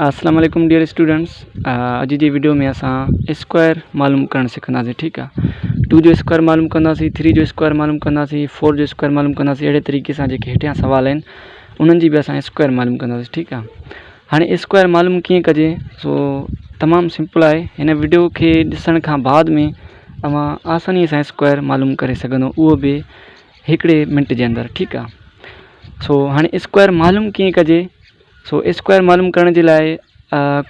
अस्सलाम वालेकुम dear students. अॼु जी वीडियो में असां स्क्वायर मालूम करणु सिखंदासीं। ठीकु आहे, 2 जो स्क्वायर मालूम कंदासीं, 3 जो स्क्वायर मालूम कंदासीं, 4 जो स्क्वायर मालूम कंदासीं। अहिड़े तरीक़े सां जेके हेठियां सवाल आहिनि उन्हनि जी बि असां स्क्वायर मालूम कंदासीं। ठीकु आहे, हाणे स्क्वायर मालूम कीअं कजे, सो तमामु सिंपल आहे। हिन वीडियो खे ॾिसण खां बाद में तव्हां आसानीअ सां स्क्वायर मालूम करे सघंदो, उहो बि हिकिड़े मिंट जे अंदरि। ठीकु आहे, सो हाणे स्क्वायर मालूम कीअं कजे। सो स्क्वायर मालूम करण जे लाइ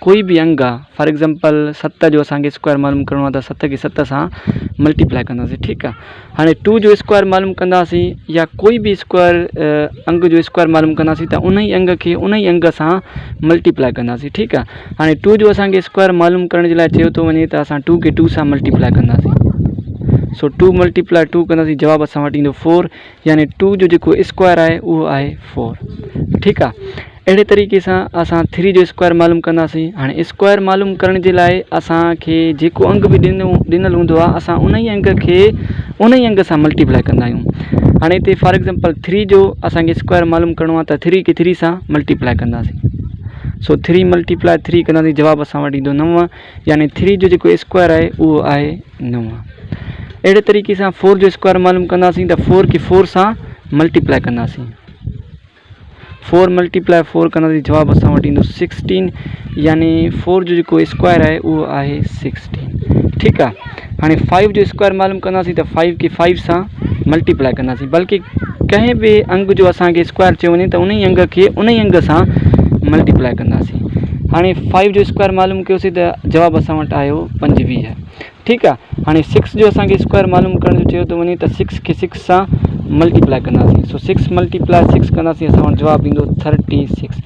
कोई बि अंग आहे, फॉर एग्ज़ाम्पल 7 जो असांखे स्क्वायर मालूम करिणो आहे त 7 खे 7 सां मल्टीप्लाए कंदासीं। ठीकु आहे, हाणे 2 जो स्क्वायर मालूम कंदासीं या कोई बि स्क्वायर अंग जो स्क्वायर मालूम कंदासीं त उन ई अंग खे उन ई अंग सां मल्टीप्लाए कंदासीं। ठीकु आहे, हाणे 2 जो असांखे स्क्वायर मालूम करण जे लाइ चयो थो वञे त असां 2 खे 2 सां मल्टीप्लाए कंदासीं। सो 2 मल्टीप्लाए 2 कंदासीं, जवाबु असां वटि ईंदो 4, यानी 2 जो जेको स्क्वायर आहे उहो आहे 4। ठीकु आहे, अहिड़े तरीक़े सां असां 3 जो स्क्वायर मालूम कंदासीं। हाणे स्क्वायर मालूम करण जे लाइ असांखे जेको अंग बि ॾिनल हूंदो आहे असां उन ई अंग खे उन ई अंग सां मल्टीप्लाए कंदा आहियूं। हाणे हिते फॉर एग्ज़ाम्पल 3 जो असांखे स्क्वायर मालूम करिणो आहे त 3 खे 3 सां मल्टीप्लाए कंदासीं। सो 3 मल्टीप्लाए 3 कंदासीं, जवाबु असां वटि ईंदो 9, यानी 3 जो जेको स्क्वायर आहे उहो आहे 9। अहिड़े तरीक़े सां 4 जो स्क्वायर मालूम कंदासीं त 4 खे 4 सां मल्टीप्लाए कंदासीं। 4 मल्टीप्लाए 4 कंदासीं, जवाबु असां वटि ईंदो 16, यानी 4 जो जेको स्क्वायर आहे उहो आहे 16। ठीकु आहे, हाणे 5 जो स्क्वायर मालूम कंदासीं त 5 खे 5 सां मल्टीप्लाए कंदासीं, बल्कि कंहिं बि अंग जो असांखे स्क्वायर चयो वञे त उन ई अंग खे उन ई अंग सां मल्टीप्लाए कंदासीं। हाणे 5 जो स्क्वायर मालूम कयोसीं त जवाबु असां वटि आयो 25। ठीकु आहे, हाणे 6 जो असांखे स्क्वायर मालूम करण जो चयो थो वञे त 6 खे 6 सां मल्टीप्लाए कंदासीं। सो 6 मल्टीप्लाए 6 कंदासीं, असां वटि जवाबु ईंदो 36।